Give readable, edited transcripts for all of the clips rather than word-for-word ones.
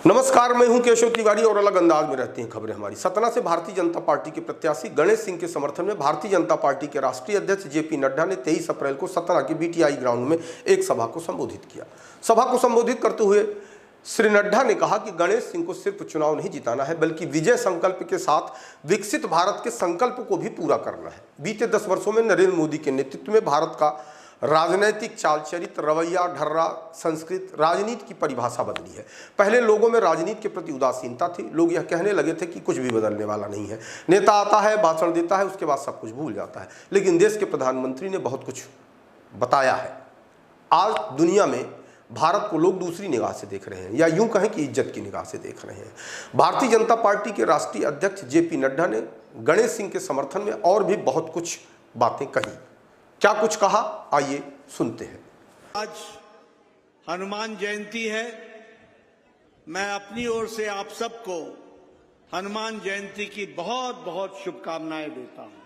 नमस्कार, मैं हूं केशव तिवारी और अलग अंदाज में रहती हैं खबरें हमारी। सतना से भारतीय जनता पार्टी के प्रत्याशी गणेश सिंह के समर्थन में भारतीय जनता पार्टी के राष्ट्रीय अध्यक्ष जेपी नड्डा ने 23 अप्रैल को सतना के बीटीआई ग्राउंड में एक सभा को संबोधित किया। सभा को संबोधित करते हुए श्री नड्डा ने कहा कि गणेश सिंह को सिर्फ चुनाव नहीं जिताना है, बल्कि विजय संकल्प के साथ विकसित भारत के संकल्प को भी पूरा करना है। बीते 10 वर्षों में नरेंद्र मोदी के नेतृत्व में भारत का राजनैतिक चाल चरित्र, रवैया, ढर्रा, संस्कृत, राजनीति की परिभाषा बदली है। पहले लोगों में राजनीति के प्रति उदासीनता थी। लोग यह कहने लगे थे कि कुछ भी बदलने वाला नहीं है, नेता आता है, भाषण देता है, उसके बाद सब कुछ भूल जाता है। लेकिन देश के प्रधानमंत्री ने बहुत कुछ बताया है। आज दुनिया में भारत को लोग दूसरी निगाह से देख रहे हैं, या यूं कहें कि इज्जत की निगाह से देख रहे हैं। भारतीय जनता पार्टी के राष्ट्रीय अध्यक्ष जेपी नड्डा ने गणेश सिंह के समर्थन में और भी बहुत कुछ बातें कही। क्या कुछ कहा, आइए सुनते हैं। आज हनुमान जयंती है। मैं अपनी ओर से आप सबको हनुमान जयंती की बहुत बहुत शुभकामनाएं देता हूं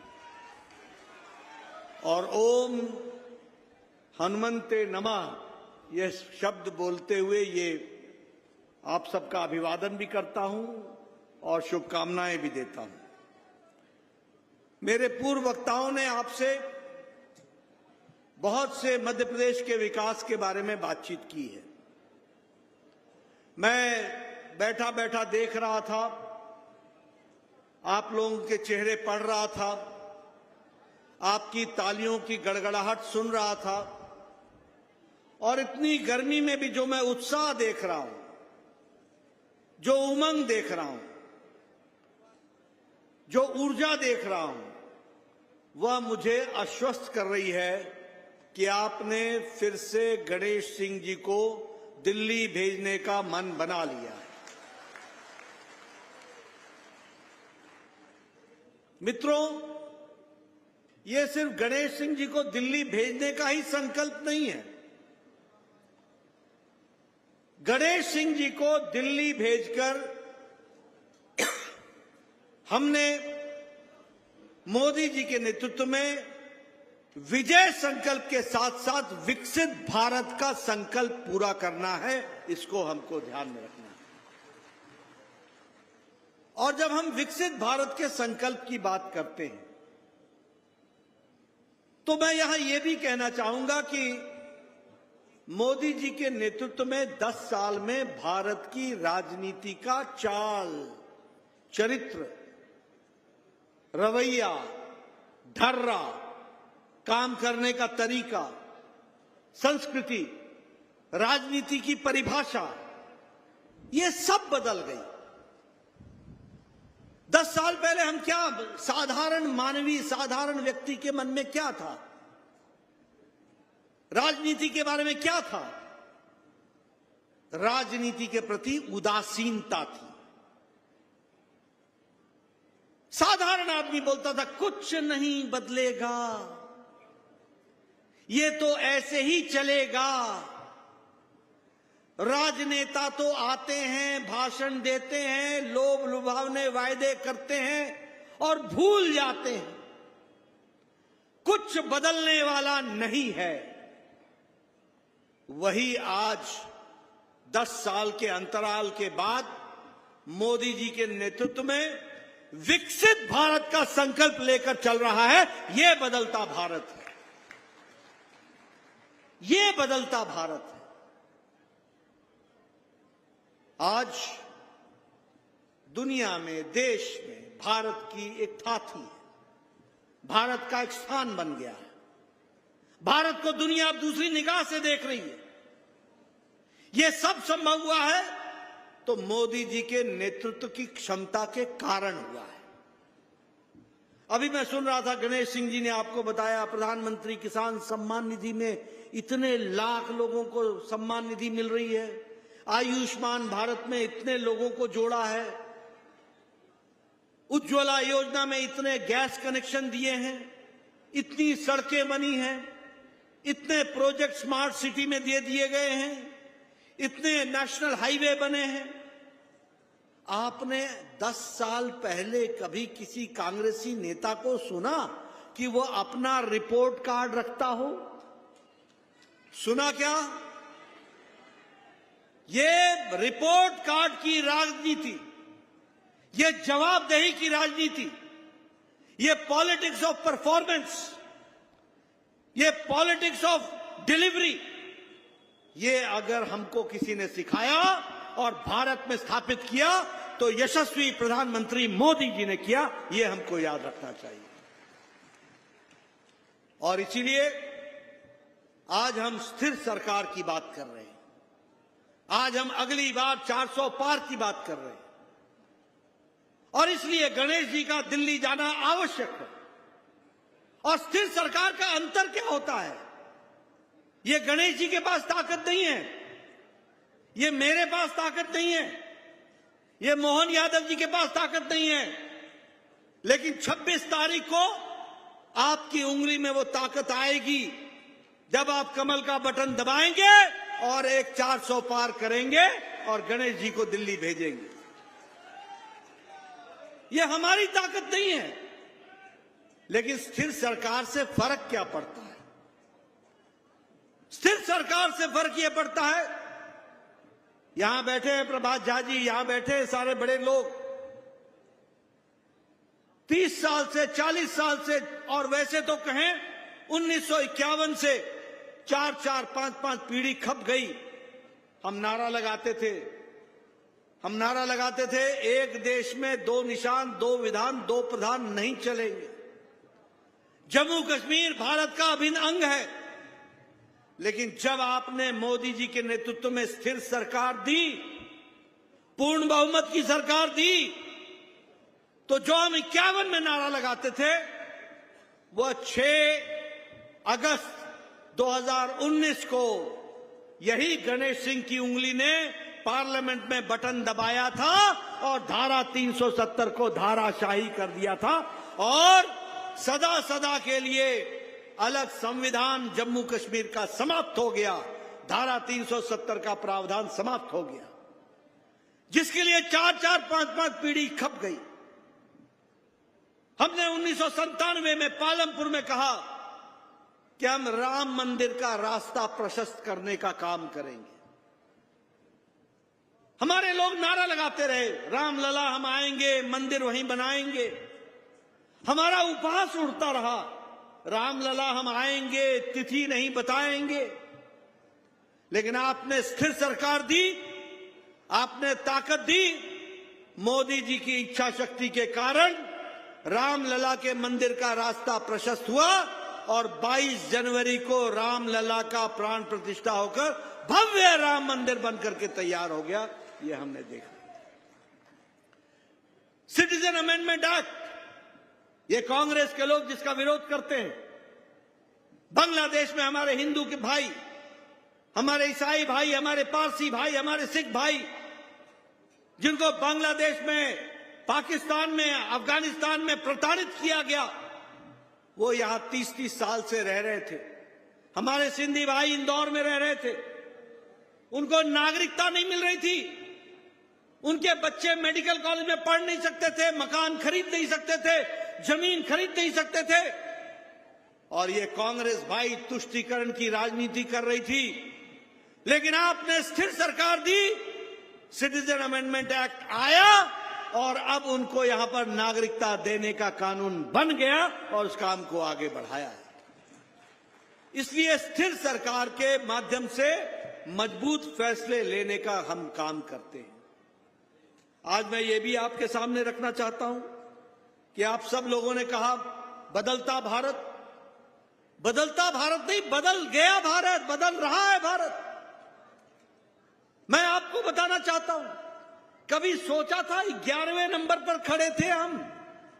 और ओम हनुमते नमः यह शब्द बोलते हुए ये आप सबका अभिवादन भी करता हूं और शुभकामनाएं भी देता हूं। मेरे पूर्व वक्ताओं ने आपसे बहुत से मध्य प्रदेश के विकास के बारे में बातचीत की है। मैं बैठा बैठा देख रहा था, आप लोगों के चेहरे पढ़ रहा था, आपकी तालियों की गड़गड़ाहट सुन रहा था, और इतनी गर्मी में भी जो मैं उत्साह देख रहा हूं, जो उमंग देख रहा हूं, जो ऊर्जा देख रहा हूं, वह मुझे आश्वस्त कर रही है कि आपने फिर से गणेश सिंह जी को दिल्ली भेजने का मन बना लिया है। मित्रों, यह सिर्फ गणेश सिंह जी को दिल्ली भेजने का ही संकल्प नहीं है। गणेश सिंह जी को दिल्ली भेजकर हमने मोदी जी के नेतृत्व में विजय संकल्प के साथ साथ विकसित भारत का संकल्प पूरा करना है। इसको हमको ध्यान में रखना है। और जब हम विकसित भारत के संकल्प की बात करते हैं तो मैं यहां यह भी कहना चाहूंगा कि मोदी जी के नेतृत्व में 10 साल में भारत की राजनीति का चाल, चरित्र, रवैया, ढर्रा, काम करने का तरीका, संस्कृति, राजनीति की परिभाषा, ये सब बदल गई। 10 साल पहले हम क्या, साधारण मानवीय, साधारण व्यक्ति के मन में क्या था, राजनीति के बारे में क्या था? राजनीति के प्रति उदासीनता थी। साधारण आदमी बोलता था कुछ नहीं बदलेगा, ये तो ऐसे ही चलेगा, राजनेता तो आते हैं, भाषण देते हैं, लोभ लुभावने वायदे करते हैं और भूल जाते हैं, कुछ बदलने वाला नहीं है। वही आज 10 साल के अंतराल के बाद मोदी जी के नेतृत्व में विकसित भारत का संकल्प लेकर चल रहा है। यह बदलता भारत है, ये बदलता भारत है। आज दुनिया में, देश में भारत की एक थाती है, भारत का एक स्थान बन गया है। भारत को दुनिया अब दूसरी निगाह से देख रही है। यह सब संभव हुआ है तो मोदी जी के नेतृत्व की क्षमता के कारण हुआ है। अभी मैं सुन रहा था, गणेश सिंह जी ने आपको बताया प्रधानमंत्री किसान सम्मान निधि में इतने लाख लोगों को सम्मान निधि मिल रही है, आयुष्मान भारत में इतने लोगों को जोड़ा है, उज्ज्वला योजना में इतने गैस कनेक्शन दिए हैं, इतनी सड़कें बनी हैं, इतने प्रोजेक्ट स्मार्ट सिटी में दे दिए गए हैं, इतने नेशनल हाईवे बने हैं। आपने 10 साल पहले कभी किसी कांग्रेसी नेता को सुना कि वो अपना रिपोर्ट कार्ड रखता हो? सुना क्या? ये रिपोर्ट कार्ड की राजनीति, ये जवाबदेही की राजनीति, ये पॉलिटिक्स ऑफ परफॉर्मेंस, ये पॉलिटिक्स ऑफ डिलीवरी, ये अगर हमको किसी ने सिखाया और भारत में स्थापित किया तो यशस्वी प्रधानमंत्री मोदी जी ने किया, ये हमको याद रखना चाहिए। और इसीलिए आज हम स्थिर सरकार की बात कर रहे हैं। आज हम अगली बार 400 पार की बात कर रहे हैं और इसलिए गणेश जी का दिल्ली जाना आवश्यक है। और स्थिर सरकार का अंतर क्या होता है? ये गणेश जी के पास ताकत नहीं है, ये मेरे पास ताकत नहीं है, ये मोहन यादव जी के पास ताकत नहीं है, लेकिन 26 तारीख को आपकी उंगली में वो ताकत आएगी जब आप कमल का बटन दबाएंगे और एक 400 पार करेंगे और गणेश जी को दिल्ली भेजेंगे। ये हमारी ताकत नहीं है, लेकिन स्थिर सरकार से फर्क क्या पड़ता है? स्थिर सरकार से फर्क यह पड़ता है, यहां बैठे हैं प्रभात झा जी, यहां बैठे हैं सारे बड़े लोग, 30 साल से 40 साल से, और वैसे तो कहें 1951 से 4-4, 5-5 पीढ़ी खप गई। हम नारा लगाते थे, एक देश में 2 निशान, 2 विधान, 2 प्रधान नहीं चलेंगे। जम्मू कश्मीर भारत का अभिन्न अंग है, लेकिन जब आपने मोदी जी के नेतृत्व में स्थिर सरकार दी, पूर्ण बहुमत की सरकार दी, तो जो हम 51 में नारा लगाते थे, वह 6 अगस्त 2019 को यही गणेश सिंह की उंगली ने पार्लियामेंट में बटन दबाया था और धारा 370 को धाराशाही कर दिया था और सदा सदा के लिए अलग संविधान जम्मू कश्मीर का समाप्त हो गया। धारा 370 का प्रावधान समाप्त हो गया, जिसके लिए 4-4, 5-5 पीढ़ी खप गई। हमने 1997 में पालमपुर में कहा कि हम राम मंदिर का रास्ता प्रशस्त करने का काम करेंगे। हमारे लोग नारा लगाते रहे, रामलला हम आएंगे, मंदिर वहीं बनाएंगे। हमारा उपहास उड़ता रहा, रामलला हम आएंगे, तिथि नहीं बताएंगे। लेकिन आपने स्थिर सरकार दी, आपने ताकत दी। मोदी जी की इच्छा शक्ति के कारण रामलला के मंदिर का रास्ता प्रशस्त हुआ और 22 जनवरी को रामलला का प्राण प्रतिष्ठा होकर भव्य राम मंदिर बनकर के तैयार हो गया। ये हमने देखा। सिटीजन अमेंडमेंट एक्ट, ये कांग्रेस के लोग जिसका विरोध करते हैं, बांग्लादेश में हमारे हिंदू के भाई, हमारे ईसाई भाई, हमारे पारसी भाई, हमारे सिख भाई, जिनको बांग्लादेश में, पाकिस्तान में, अफगानिस्तान में प्रताड़ित किया गया, वो यहां 30-30 साल से रह रहे थे। हमारे सिंधी भाई इंदौर में रह रहे थे, उनको नागरिकता नहीं मिल रही थी, उनके बच्चे मेडिकल कॉलेज में पढ़ नहीं सकते थे, मकान खरीद नहीं सकते थे, जमीन खरीद नहीं सकते थे। और ये कांग्रेस भाई तुष्टीकरण की राजनीति कर रही थी। लेकिन आपने स्थिर सरकार दी, सिटीजन अमेंडमेंट एक्ट आया और अब उनको यहां पर नागरिकता देने का कानून बन गया और उस काम को आगे बढ़ाया है। इसलिए स्थिर सरकार के माध्यम से मजबूत फैसले लेने का हम काम करते हैं। आज मैं ये भी आपके सामने रखना चाहता हूं कि आप सब लोगों ने कहा बदलता भारत, बदलता भारत नहीं, बदल गया भारत, बदल रहा है भारत। मैं आपको बताना चाहता हूं, कभी सोचा था 11वें नंबर पर खड़े थे हम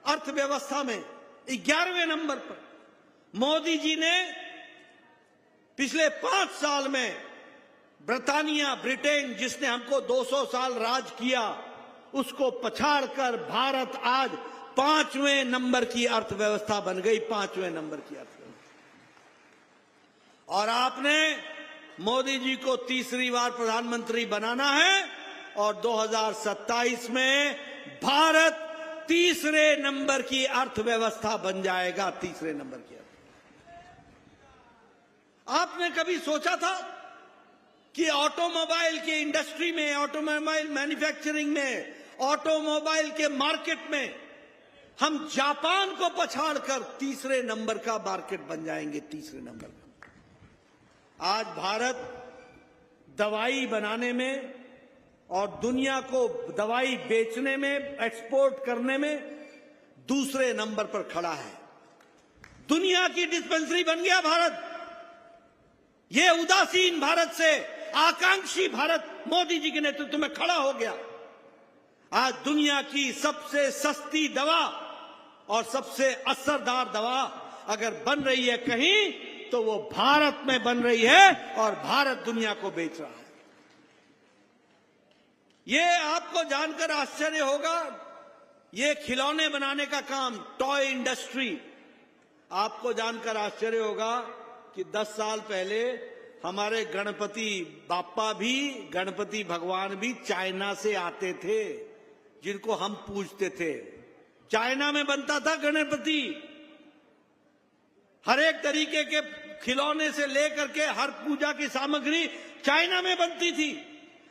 अर्थव्यवस्था में, 11वें नंबर पर। मोदी जी ने पिछले 5 साल में ब्रिटानिया, ब्रिटेन, जिसने हमको 200 साल राज किया, उसको पछाड़कर भारत आज 5वें नंबर की अर्थव्यवस्था बन गई, 5वें नंबर की अर्थव्यवस्था। और आपने मोदी जी को तीसरी बार प्रधानमंत्री बनाना है और 2027 में भारत तीसरे नंबर की अर्थव्यवस्था बन जाएगा, तीसरे नंबर की अर्थव्यवस्था। आपने कभी सोचा था कि ऑटोमोबाइल के इंडस्ट्री में, ऑटोमोबाइल मैन्युफैक्चरिंग में, ऑटोमोबाइल के मार्केट में हम जापान को पछाड़कर तीसरे नंबर का मार्केट बन जाएंगे, तीसरे नंबर का। आज भारत दवाई बनाने में और दुनिया को दवाई बेचने में, एक्सपोर्ट करने में दूसरे नंबर पर खड़ा है। दुनिया की डिस्पेंसरी बन गया भारत। ये उदासीन भारत से आकांक्षी भारत मोदी जी के नेतृत्व में खड़ा हो गया। आज दुनिया की सबसे सस्ती दवा और सबसे असरदार दवा अगर बन रही है कहीं, तो वो भारत में बन रही है और भारत दुनिया को बेच रहा है। ये आपको जानकर आश्चर्य होगा, ये खिलौने बनाने का काम, टॉय इंडस्ट्री, आपको जानकर आश्चर्य होगा कि 10 साल पहले हमारे गणपति बाप्पा भी, गणपति भगवान भी चाइना से आते थे, जिनको हम पूजते थे। चाइना में बनता था गणपति। हर एक तरीके के खिलौने से लेकर के हर पूजा की सामग्री चाइना में बनती थी।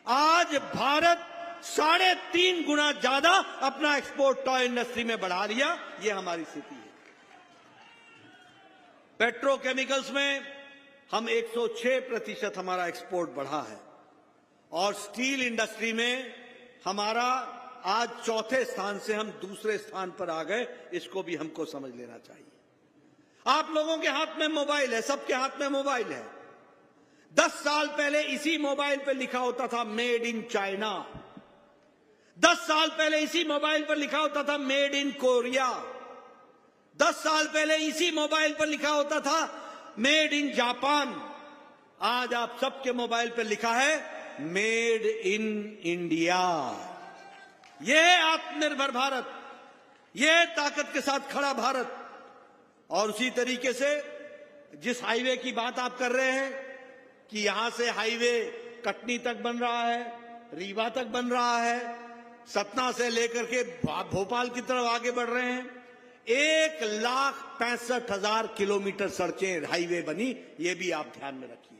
आज भारत 3.5 गुना ज्यादा अपना एक्सपोर्ट टॉय इंडस्ट्री में बढ़ा लिया। ये हमारी स्थिति है। पेट्रोकेमिकल्स में हम 106% हमारा एक्सपोर्ट बढ़ा है और स्टील इंडस्ट्री में हमारा आज चौथे स्थान से हम दूसरे स्थान पर आ गए। इसको भी हमको समझ लेना चाहिए। आप लोगों के हाथ में मोबाइल है, सबके हाथ में मोबाइल है। 10 साल पहले इसी मोबाइल पर लिखा होता था मेड इन चाइना। 10 साल पहले इसी मोबाइल पर लिखा होता था मेड इन कोरिया। 10 साल पहले इसी मोबाइल पर लिखा होता था मेड इन जापान। आज आप सबके मोबाइल पर लिखा है मेड इन इंडिया। यह आत्मनिर्भर भारत, यह ताकत के साथ खड़ा भारत। और उसी तरीके से जिस हाईवे की बात आप कर रहे हैं कि यहां से हाईवे कटनी तक बन रहा है, रीवा तक बन रहा है, सतना से लेकर के भोपाल की तरफ आगे बढ़ रहे हैं। 1,65,000 किलोमीटर सड़कें, हाईवे बनी। ये भी आप ध्यान में रखिए।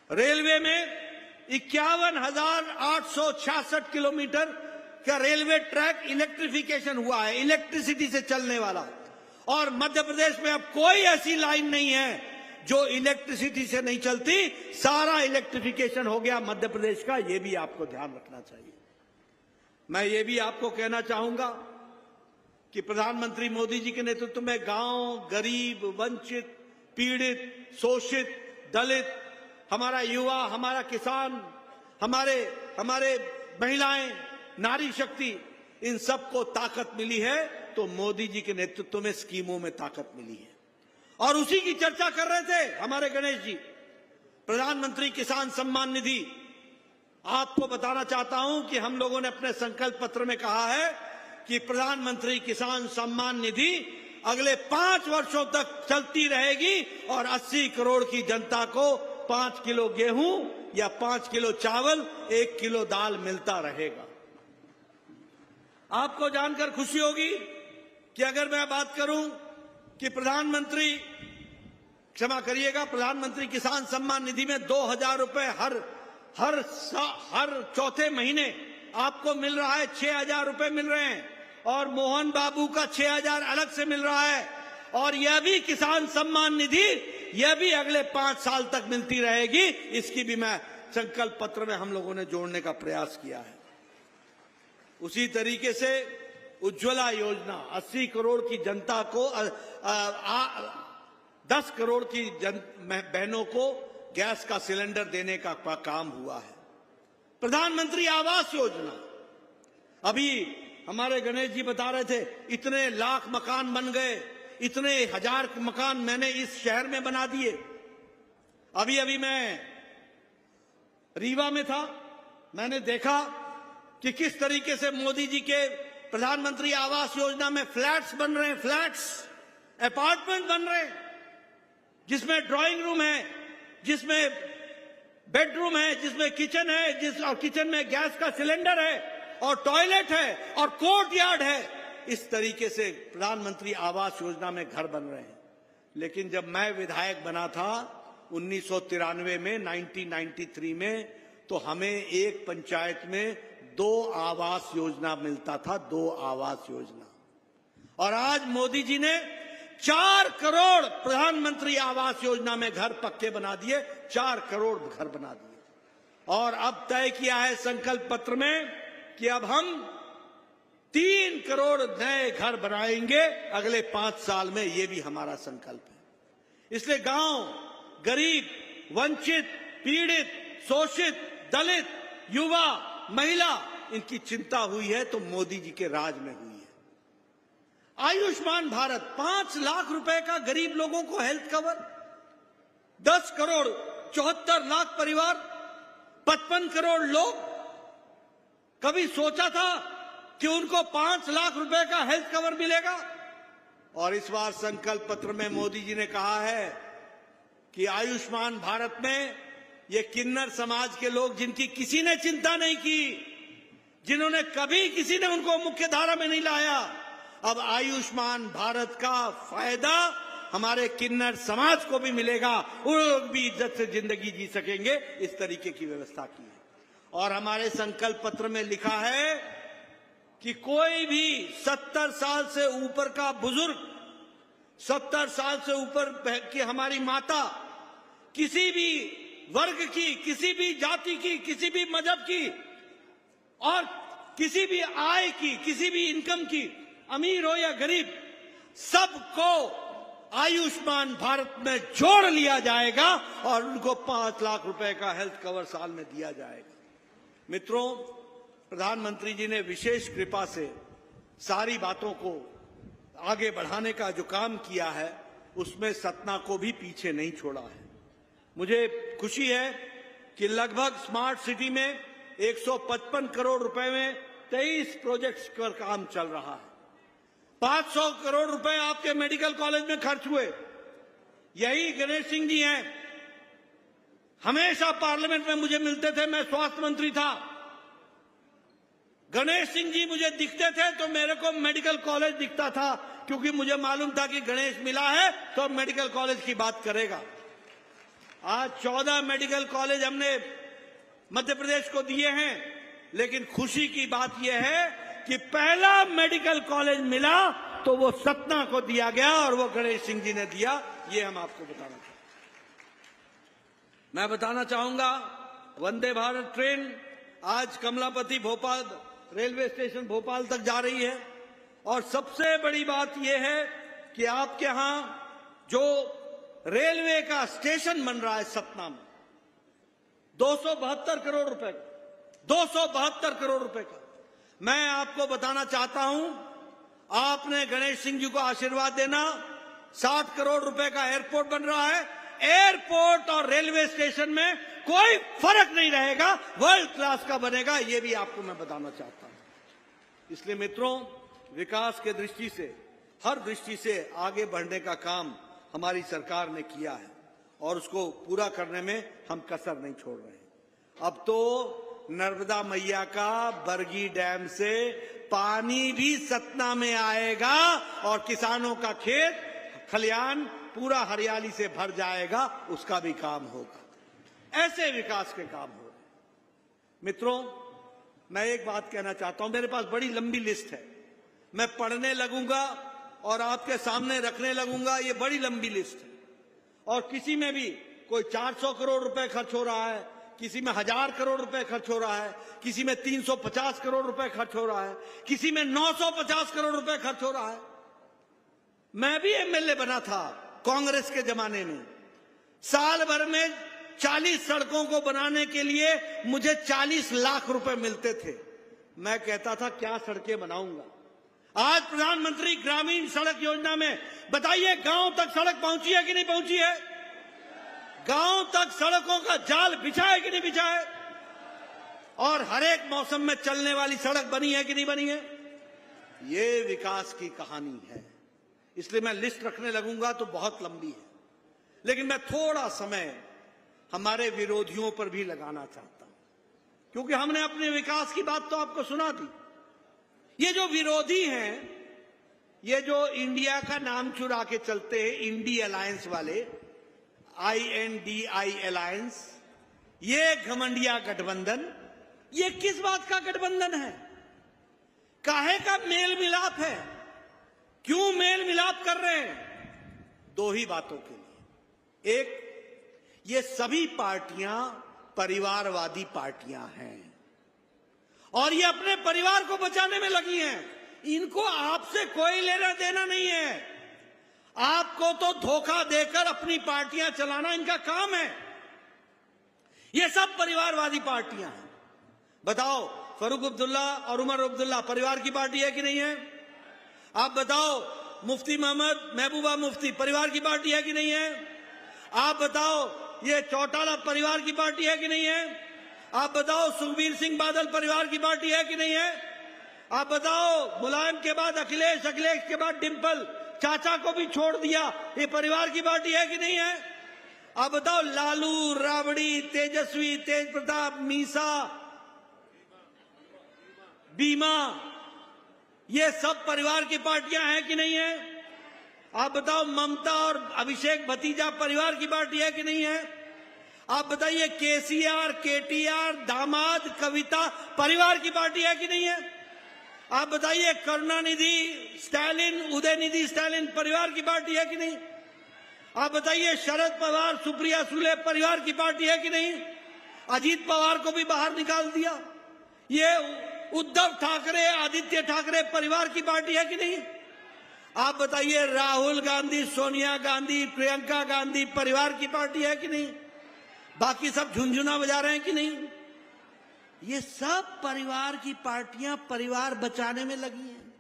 रेलवे में 51,866 किलोमीटर का रेलवे ट्रैक इलेक्ट्रिफिकेशन हुआ है, इलेक्ट्रिसिटी से चलने वाला। और मध्य प्रदेश में अब कोई ऐसी लाइन नहीं है जो इलेक्ट्रिसिटी से नहीं चलती। सारा इलेक्ट्रिफिकेशन हो गया मध्य प्रदेश का। यह भी आपको ध्यान रखना चाहिए। मैं ये भी आपको कहना चाहूंगा कि प्रधानमंत्री मोदी जी के नेतृत्व में गांव, गरीब, वंचित, पीड़ित, शोषित, दलित, हमारा युवा, हमारा किसान, हमारे महिलाएं, नारी शक्ति, इन सबको ताकत मिली है। तो मोदी जी के नेतृत्व में स्कीमों में ताकत मिली है। और उसी की चर्चा कर रहे थे हमारे गणेश जी। प्रधानमंत्री किसान सम्मान निधि, आपको बताना चाहता हूं कि हम लोगों ने अपने संकल्प पत्र में कहा है कि प्रधानमंत्री किसान सम्मान निधि अगले 5 वर्षों तक चलती रहेगी और 80 करोड़ की जनता को 5 किलो गेहूं या 5 किलो चावल, 1 किलो दाल मिलता रहेगा। आपको जानकर खुशी होगी कि अगर मैं बात करूं कि प्रधानमंत्री किसान सम्मान निधि में 2,000 रुपए हर चौथे महीने आपको मिल रहा है। 6,000 रुपए मिल रहे हैं और मोहन बाबू का 6,000 अलग से मिल रहा है। और यह भी किसान सम्मान निधि, यह भी अगले 5 साल तक मिलती रहेगी। इसकी भी मैं संकल्प पत्र में हम लोगों ने जोड़ने का प्रयास किया है। उसी तरीके से उज्ज्वला योजना, 80 करोड़ की जनता को 10 करोड़ की बहनों को गैस का सिलेंडर देने का काम हुआ है। प्रधानमंत्री आवास योजना, अभी हमारे गणेश जी बता रहे थे इतने लाख मकान बन गए, इतने 1000 मकान मैंने इस शहर में बना दिए। अभी मैं रीवा में था, मैंने देखा कि किस तरीके से मोदी जी के प्रधानमंत्री आवास योजना में फ्लैट्स बन रहे हैं, अपार्टमेंट बन रहे हैं, जिसमें ड्राइंग रूम है, जिसमें बेडरूम है, जिसमें किचन है, और किचन में गैस का सिलेंडर है और टॉयलेट है और कोर्टयार्ड है। इस तरीके से प्रधानमंत्री आवास योजना में घर बन रहे हैं। लेकिन जब मैं विधायक बना था 1993 में, 1993 में, तो हमें एक पंचायत में 2 आवास योजना मिलता था, 2 आवास योजना। और आज मोदी जी ने 4 करोड़ प्रधानमंत्री आवास योजना में घर पक्के बना दिए, 4 करोड़ घर बना दिए। और अब तय किया है संकल्प पत्र में कि अब हम 3 करोड़ नए घर बनाएंगे अगले 5 साल में। ये भी हमारा संकल्प है। इसलिए गांव, गरीब, वंचित, पीड़ित, शोषित, दलित, युवा, महिला, इनकी चिंता हुई है तो मोदी जी के राज में हुई है। आयुष्मान भारत, 5 लाख रुपए का गरीब लोगों को हेल्थ कवर, 10 करोड़ 74 लाख परिवार, 55 करोड़ लोग। कभी सोचा था कि उनको 5 लाख रुपए का हेल्थ कवर मिलेगा? और इस बार संकल्प पत्र में मोदी जी ने कहा है कि आयुष्मान भारत में ये किन्नर समाज के लोग, जिनकी किसी ने चिंता नहीं की, जिन्होंने कभी किसी ने उनको मुख्य धारा में नहीं लाया, अब आयुष्मान भारत का फायदा हमारे किन्नर समाज को भी मिलेगा, वो लोग भी इज्जत से जिंदगी जी सकेंगे। इस तरीके की व्यवस्था की है। और हमारे संकल्प पत्र में लिखा है कि कोई भी 70 साल से ऊपर का बुजुर्ग, 70 साल से ऊपर की हमारी माता, किसी भी वर्ग की, किसी भी जाति की, किसी भी मजहब की और किसी भी आय की, किसी भी इनकम की, अमीर हो या गरीब, सबको आयुष्मान भारत में जोड़ लिया जाएगा और उनको 5 लाख रुपए का हेल्थ कवर साल में दिया जाएगा। मित्रों, प्रधानमंत्री जी ने विशेष कृपा से सारी बातों को आगे बढ़ाने का जो काम किया है, उसमें सतना को भी पीछे नहीं छोड़ा है। मुझे खुशी है कि लगभग स्मार्ट सिटी में 155 करोड़ रुपए में 23 प्रोजेक्ट्स पर काम चल रहा है। 500 करोड़ रुपए आपके मेडिकल कॉलेज में खर्च हुए। यही गणेश सिंह जी हैं, हमेशा पार्लियामेंट में मुझे मिलते थे, मैं स्वास्थ्य मंत्री था। गणेश सिंह जी मुझे दिखते थे तो मेरे को मेडिकल कॉलेज दिखता था, क्योंकि मुझे मालूम था कि गणेश मिला है तो अब मेडिकल कॉलेज की बात करेगा। आज 14 मेडिकल कॉलेज हमने मध्य प्रदेश को दिए हैं, लेकिन खुशी की बात यह है कि पहला मेडिकल कॉलेज मिला तो वो सतना को दिया गया और वो गणेश सिंह जी ने दिया। ये हम आपको बताना चाहते हैं। मैं बताना चाहूंगा, वंदे भारत ट्रेन आज कमलापति भोपाल रेलवे स्टेशन भोपाल तक जा रही है। और सबसे बड़ी बात यह है कि आपके यहां जो रेलवे का स्टेशन बन रहा है सतना में, 272 करोड़ रुपए का, 272 करोड़ रुपए का। मैं आपको बताना चाहता हूं, आपने गणेश सिंह जी को आशीर्वाद देना। 60 करोड़ रुपए का एयरपोर्ट बन रहा है। एयरपोर्ट और रेलवे स्टेशन में कोई फर्क नहीं रहेगा, वर्ल्ड क्लास का बनेगा। यह भी आपको मैं बताना चाहता हूं। इसलिए मित्रों, विकास के दृष्टि से, हर दृष्टि से आगे बढ़ने का काम हमारी सरकार ने किया है और उसको पूरा करने में हम कसर नहीं छोड़ रहे हैं। अब तो नर्मदा मैया का बरगी डैम से पानी भी सतना में आएगा और किसानों का खेत खलियान पूरा हरियाली से भर जाएगा, उसका भी काम होगा। ऐसे विकास के काम हो रहे। मित्रों, मैं एक बात कहना चाहता हूं, मेरे पास बड़ी लंबी लिस्ट है, मैं पढ़ने लगूंगा और आपके सामने रखने लगूंगा। ये बड़ी लंबी लिस्ट है और किसी में भी कोई 400 करोड़ रुपए खर्च हो रहा है, किसी में 1000 करोड़ रुपए खर्च हो रहा है, किसी में 350 करोड़ रुपए खर्च हो रहा है, किसी में 950 करोड़ रुपए खर्च हो रहा है। मैं भी एमएलए बना था कांग्रेस के जमाने में। साल भर में 40 सड़कों को बनाने के लिए मुझे 40 लाख रुपए मिलते थे। मैं कहता था क्या सड़कें बनाऊंगा। आज प्रधानमंत्री ग्रामीण सड़क योजना में बताइए, गांव तक सड़क पहुंची है कि नहीं पहुंची है? गांव तक सड़कों का जाल बिछा है कि नहीं बिछा है? और हर एक मौसम में चलने वाली सड़क बनी है कि नहीं बनी है? ये विकास की कहानी है। इसलिए मैं लिस्ट रखने लगूंगा तो बहुत लंबी है, लेकिन मैं थोड़ा समय हमारे विरोधियों पर भी लगाना चाहता हूं, क्योंकि हमने अपने विकास की बात तो आपको सुना दी। ये जो विरोधी हैं, ये जो इंडिया का नाम चुरा के चलते हैं, इंडी अलायंस वाले, INDI अलायंस, ये घमंडिया गठबंधन, ये किस बात का गठबंधन है? काहे का मेल मिलाप है? क्यों मेल मिलाप कर रहे हैं? दो ही बातों के लिए। एक, ये सभी पार्टियां परिवारवादी पार्टियां हैं और ये अपने परिवार को बचाने में लगी हैं। इनको आपसे कोई लेना देना नहीं है। आपको तो धोखा देकर अपनी पार्टियां चलाना इनका काम है। ये सब परिवारवादी पार्टियां हैं। बताओ, फारूक अब्दुल्ला और उमर अब्दुल्ला परिवार की पार्टी है कि नहीं है? आप बताओ, मुफ्ती मोहम्मद महबूबा मुफ्ती परिवार की पार्टी है कि नहीं है? आप बताओ, ये चौटाला परिवार की पार्टी है कि नहीं है? आप बताओ, सुखबीर सिंह बादल परिवार की पार्टी है कि नहीं है? आप बताओ, मुलायम के बाद अखिलेश, अखिलेश के बाद डिंपल, चाचा को भी छोड़ दिया, ये परिवार की पार्टी है कि नहीं है? आप बताओ, लालू, राबड़ी, तेजस्वी, तेज प्रताप, मीसा, बीमा, ये सब परिवार की पार्टियां हैं कि नहीं है? आप बताओ, ममता और अभिषेक भतीजा परिवार की पार्टी है कि नहीं है? आप बताइए, केसीआर, केटीआर, दामाद, कविता परिवार की पार्टी है कि नहीं है? आप बताइए, करुणानिधि स्टालिन, उदयनिधि स्टालिन परिवार की पार्टी है कि नहीं? आप बताइए, शरद पवार, सुप्रिया सुले परिवार की पार्टी है कि नहीं? अजीत पवार को भी बाहर निकाल दिया। ये उद्धव ठाकरे, आदित्य ठाकरे परिवार की पार्टी है कि नहीं? आप बताइए, राहुल गांधी, सोनिया गांधी, प्रियंका गांधी परिवार की पार्टी है कि नहीं? बाकी सब झुनझुना बजा रहे हैं कि नहीं? ये सब परिवार की पार्टियां परिवार बचाने में लगी हैं।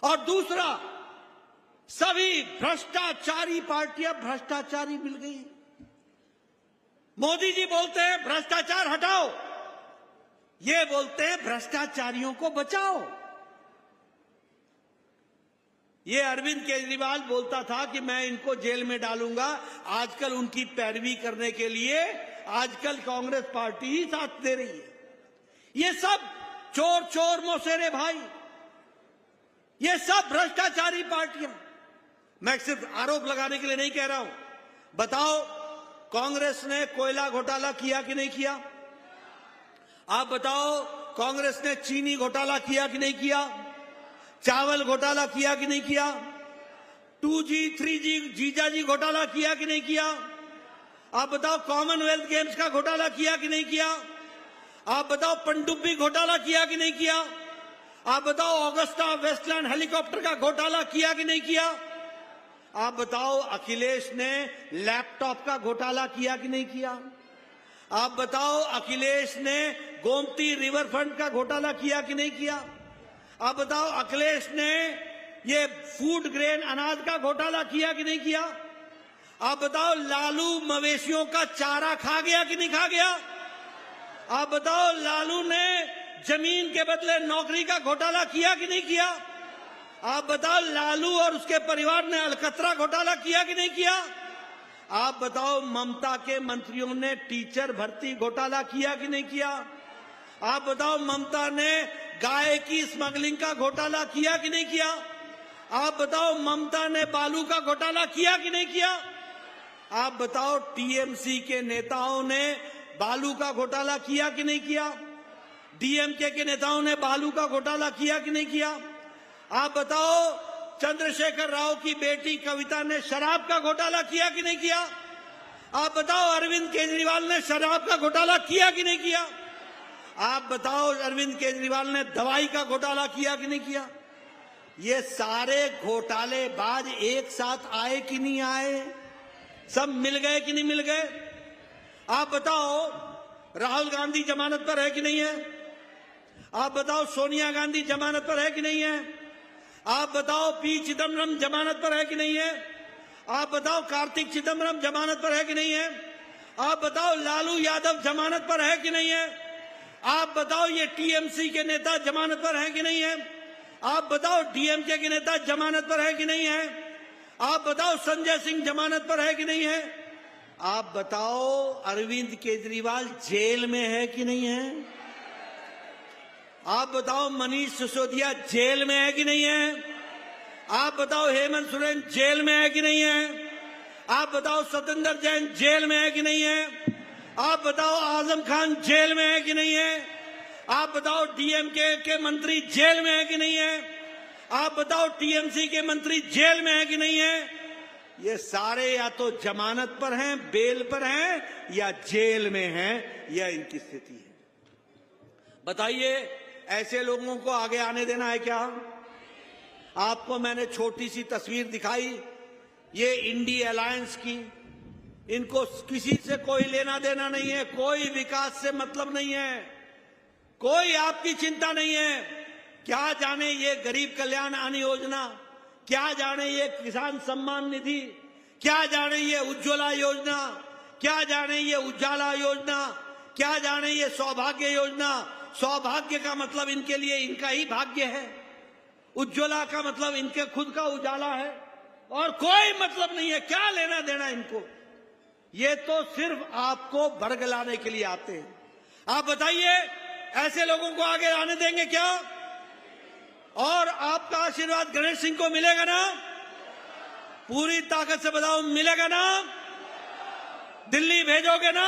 और दूसरा, सभी भ्रष्टाचारी पार्टियां भ्रष्टाचारी मिल गई हैं। मोदी जी बोलते हैं भ्रष्टाचार हटाओ, ये बोलते हैं भ्रष्टाचारियों को बचाओ। ये अरविंद केजरीवाल बोलता था कि मैं इनको जेल में डालूंगा। आजकल उनकी पैरवी करने के लिए आजकल कांग्रेस पार्टी ही साथ दे रही है। ये सब चोर चोर मौसेरे भाई, ये सब भ्रष्टाचारी पार्टियां। मैं सिर्फ आरोप लगाने के लिए नहीं कह रहा हूं। बताओ, कांग्रेस ने कोयला घोटाला किया कि नहीं किया? आप बताओ, कांग्रेस ने चीनी घोटाला किया कि नहीं किया? चावल घोटाला किया कि नहीं किया? 2G 3G जीजाजी घोटाला किया कि नहीं किया? आप बताओ, कॉमनवेल्थ गेम्स का घोटाला किया कि नहीं किया? आप बताओ, पनडुब्बी घोटाला किया कि नहीं किया? आप बताओ, ऑगस्टा वेस्टलैंड हेलीकॉप्टर का घोटाला किया कि नहीं किया? आप बताओ, अखिलेश ने लैपटॉप का घोटाला किया कि नहीं किया? आप बताओ, अखिलेश ने गोमती रिवर फ्रंट का घोटाला किया कि नहीं किया? आप बताओ, अखिलेश ने ये फूड ग्रेन अनाज का घोटाला किया कि नहीं किया? आप बताओ, लालू मवेशियों का चारा खा गया कि नहीं खा गया? आप बताओ, लालू ने जमीन के बदले नौकरी का घोटाला किया कि नहीं किया? आप बताओ, लालू और उसके परिवार ने अलकतरा घोटाला किया कि नहीं किया? आप बताओ, ममता के मंत्रियों ने टीचर भर्ती घोटाला किया कि नहीं किया? आप बताओ, ममता ने गाय की स्मगलिंग का घोटाला किया कि नहीं किया? आप बताओ, ममता ने बालू का घोटाला किया कि नहीं किया? आप बताओ, टीएमसी के नेताओं ने बालू का घोटाला किया कि नहीं किया? डीएमके के नेताओं ने बालू का घोटाला किया कि नहीं किया? आप बताओ, चंद्रशेखर राव की बेटी कविता ने शराब का घोटाला किया कि नहीं किया? आप बताओ, अरविंद केजरीवाल ने शराब का घोटाला किया कि नहीं किया? आप बताओ, अरविंद केजरीवाल ने दवाई का घोटाला किया कि नहीं किया? ये सारे घोटालेबाज एक साथ आए कि नहीं आए? सब मिल गए कि नहीं मिल गए? आप बताओ, राहुल गांधी जमानत पर है कि नहीं है? आप बताओ, सोनिया गांधी जमानत पर है कि नहीं है? आप बताओ, पी चिदम्बरम जमानत पर है कि नहीं है? आप बताओ, कार्तिक चिदम्बरम जमानत पर है कि नहीं है? आप बताओ, लालू यादव जमानत पर है कि नहीं है? आप बताओ, ये टीएमसी के नेता जमानत पर हैं कि नहीं है? आप बताओ, डीएमके के नेता जमानत पर है कि नहीं है? आप बताओ, संजय सिंह जमानत पर है कि नहीं है? आप बताओ, अरविंद केजरीवाल जेल में है कि नहीं है? आप बताओ, मनीष सिसोदिया जेल में है कि नहीं है? आप बताओ, हेमंत सोरेन जेल में है कि नहीं है? आप बताओ सत्येंद्र जैन जेल में है कि नहीं है? आप बताओ आजम खान जेल में है कि नहीं है? आप बताओ डीएमके के मंत्री जेल में है कि नहीं है? आप बताओ टीएमसी के मंत्री जेल में है कि नहीं है? ये सारे या तो जमानत पर हैं, बेल पर हैं, या जेल में हैं, यह इनकी स्थिति है। बताइए, ऐसे लोगों को आगे आने देना है क्या? आपको मैंने छोटी सी तस्वीर दिखाई, ये इंडी अलायंस की। इनको किसी से कोई लेना देना नहीं है, कोई विकास से मतलब नहीं है, कोई आपकी चिंता नहीं है। क्या जाने ये गरीब कल्याण अन्न योजना, क्या जाने ये किसान सम्मान निधि, क्या जाने ये उज्ज्वला योजना, क्या जाने ये उजाला योजना, क्या जाने ये सौभाग्य योजना। सौभाग्य का मतलब इनके लिए इनका ही भाग्य है, उज्ज्वला का मतलब इनके खुद का उजाला है, और कोई मतलब नहीं है। क्या लेना देना इनको? ये तो सिर्फ आपको बरगलाने के लिए आते हैं। आप बताइए, ऐसे लोगों को आगे आने देंगे क्या? और आपका आशीर्वाद गणेश सिंह को मिलेगा ना? पूरी ताकत से बताओ, मिलेगा ना? दिल्ली भेजोगे ना?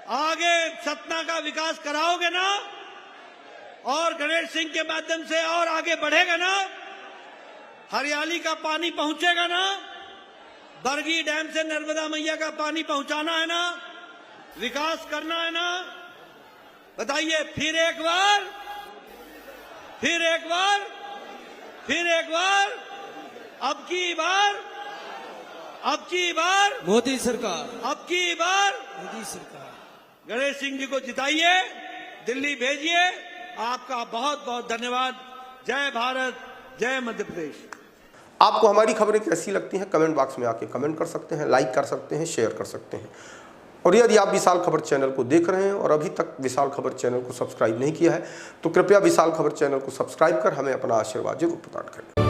आगे सतना का विकास कराओगे ना? और गणेश सिंह के माध्यम से और आगे बढ़ेगा ना? हरियाली का पानी पहुंचेगा ना? बरगी डैम से नर्मदा मैया का पानी पहुंचाना है ना? विकास करना है ना? बताइए, फिर एक बार, फिर एक बार, फिर एक बार, अब की बार, अब की बार मोदी सरकार, अब की बार मोदी सरकार। गणेश सिंह जी को जिताइए, दिल्ली भेजिए। आपका बहुत बहुत धन्यवाद। जय भारत, जय मध्य प्रदेश। आपको हमारी खबरें कैसी लगती हैं कमेंट बॉक्स में आके कमेंट कर सकते हैं, लाइक कर सकते हैं, शेयर कर सकते हैं। और यदि आप विशाल खबर चैनल को देख रहे हैं और अभी तक विशाल खबर चैनल को सब्सक्राइब नहीं किया है तो कृपया विशाल खबर चैनल को सब्सक्राइब कर हमें अपना आशीर्वाद जरूर प्रदान करें।